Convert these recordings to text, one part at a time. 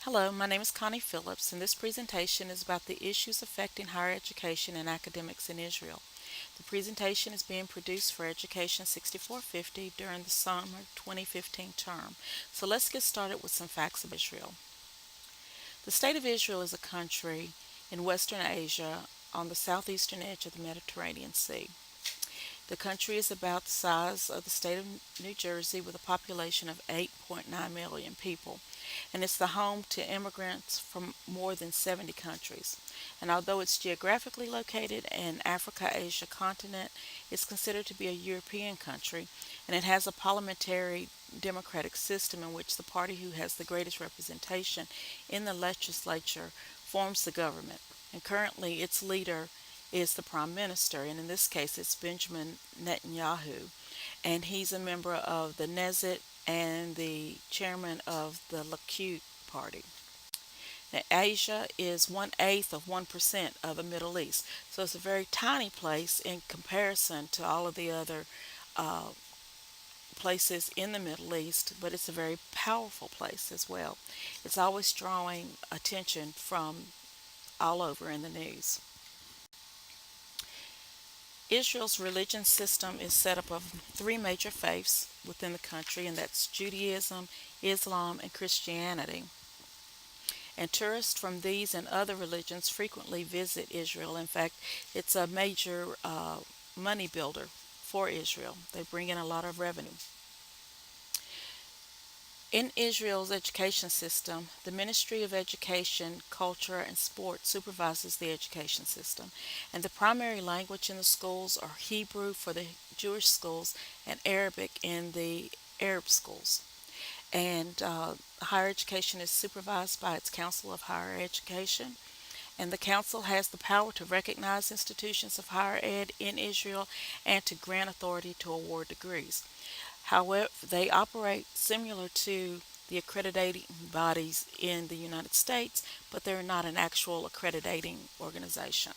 Hello, my name is Connie Phillips, and this presentation is about the issues affecting higher education and academics in Israel. The presentation is being produced for Education 6450 during the summer 2015 term. So let's get started with some facts about Israel. The State of Israel is a country in Western Asia on the southeastern edge of the Mediterranean Sea. The country is about the size of the state of New Jersey with a population of 8.9 million people, and it's the home to immigrants from more than 70 countries. And although it's geographically located in Africa-Asia continent, it's considered to be a European country, and it has a parliamentary democratic system in which the party who has the greatest representation in the legislature forms the government. And currently its leader is the prime minister, and in this case it's Benjamin Netanyahu, and he's a member of the Knesset and the chairman of the Likud party. Now, Asia is 1/8 of 1% of the Middle East, so it's a very tiny place in comparison to all of the other uh, places in the Middle East, but it's a very powerful place as well. It's always drawing attention from all over in the news. Israel's religion system is set up of three major faiths within the country, and that's Judaism, Islam, and Christianity. And tourists from these and other religions frequently visit Israel. In fact, it's a major money builder for Israel. They bring in a lot of revenue. In Israel's education system, the Ministry of Education, Culture, and Sport supervises the education system, and the primary language in the schools are Hebrew for the Jewish schools and Arabic in the Arab schools. And higher education is supervised by its Council of Higher Education, and the council has the power to recognize institutions of higher ed in Israel and to grant authority to award degrees. However, they operate similar to the accrediting bodies in the United States, but they're not an actual accrediting organization.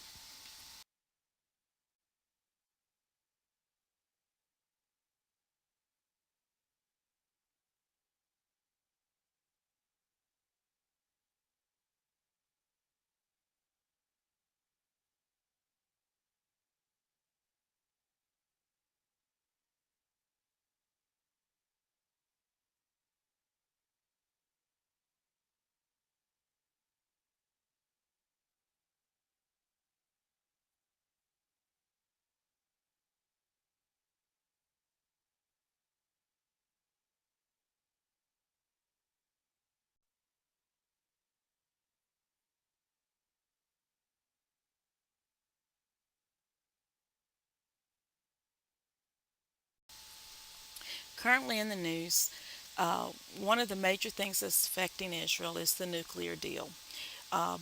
Currently in the news, one of the major things that's affecting Israel is the nuclear deal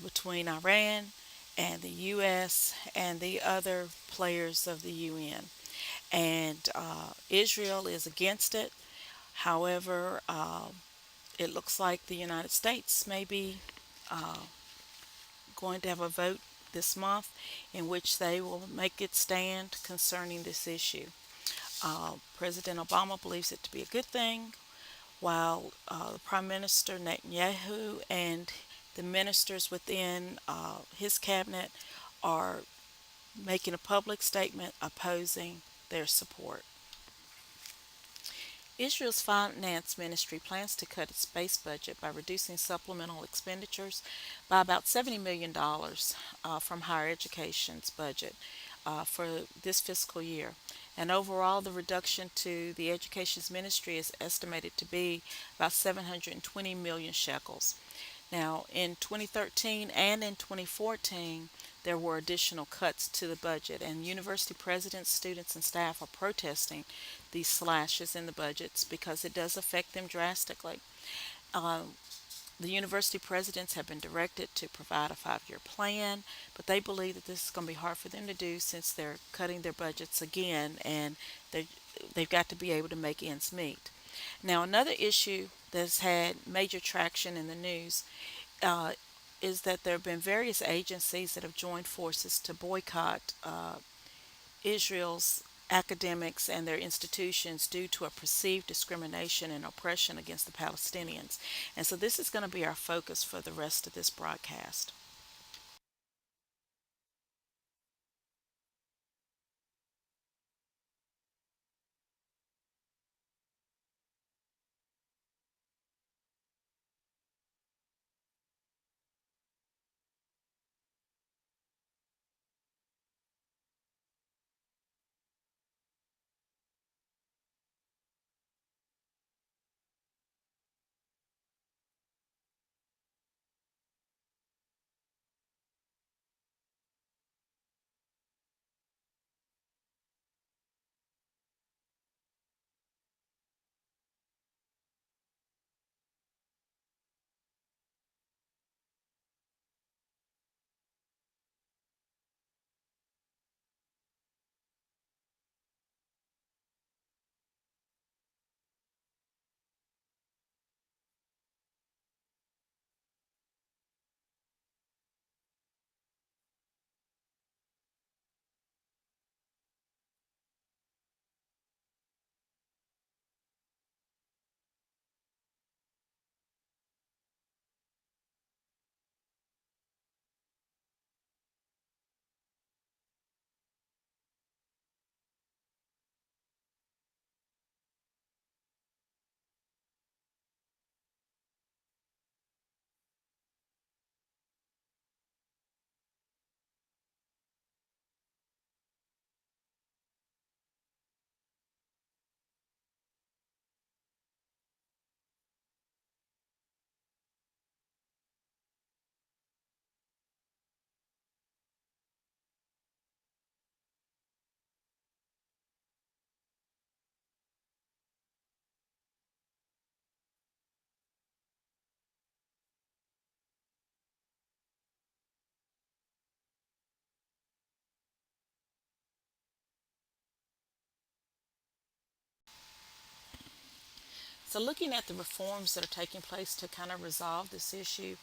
between Iran and the U.S. and the other players of the UN. And Israel is against it. However, it looks like the United States may be going to have a vote this month in which they will make its stand concerning this issue. President Obama believes it to be a good thing, while Prime Minister Netanyahu and the ministers within his cabinet are making a public statement opposing their support. Israel's finance ministry plans to cut its space budget by reducing supplemental expenditures by about $70 million from higher education's budget for this fiscal year. And overall, the reduction to the education's ministry is estimated to be about 720 million shekels. Now, in 2013 and in 2014, there were additional cuts to the budget, and university presidents, students, and staff are protesting these slashes in the budgets because it does affect them drastically. Um, the university presidents have been directed to provide a 5 year plan, but they believe that this is going to be hard for them to do since they're cutting their budgets again and they they've got to be able to make ends meet. Now, another issue that's had major traction in the news uh, is that there have been various agencies that have joined forces to boycott Israel's academics and their institutions due to a perceived discrimination and oppression against the Palestinians. And so this is going to be our focus for the rest of this broadcast. So, looking at the reforms that are taking place to kind of resolve this issue,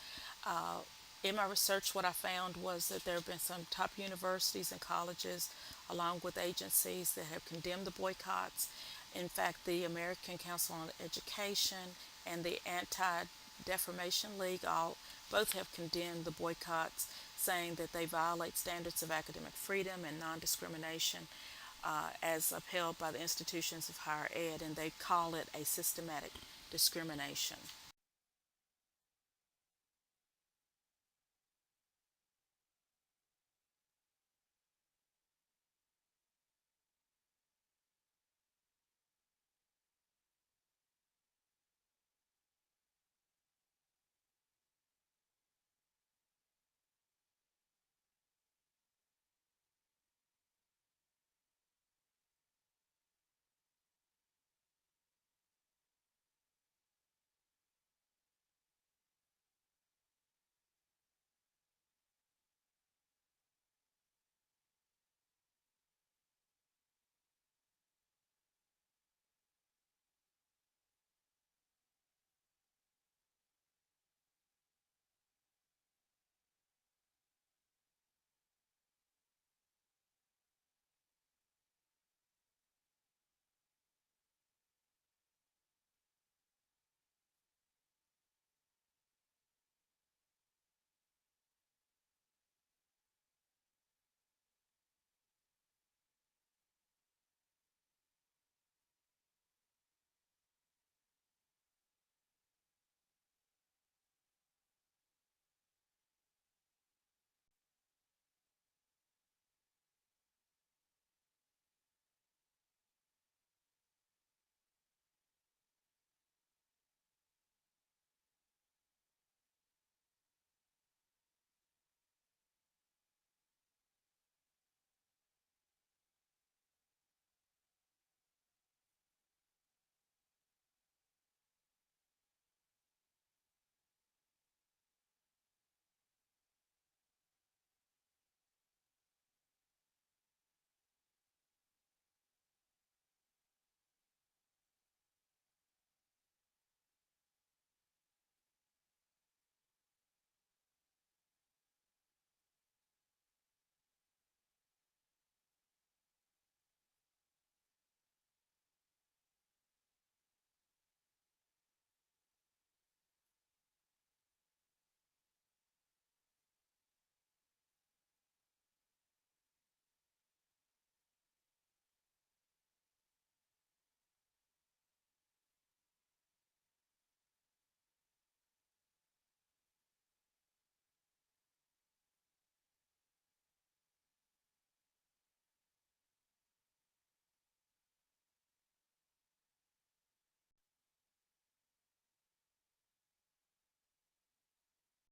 uh, in my research, what I found was that there have been some top universities and colleges, along with agencies, that have condemned the boycotts. In fact, the American Council on Education and the Anti Defamation League all both have condemned the boycotts, saying that they violate standards of academic freedom and non discrimination as upheld by the institutions of higher ed, and they call it a systematic discrimination.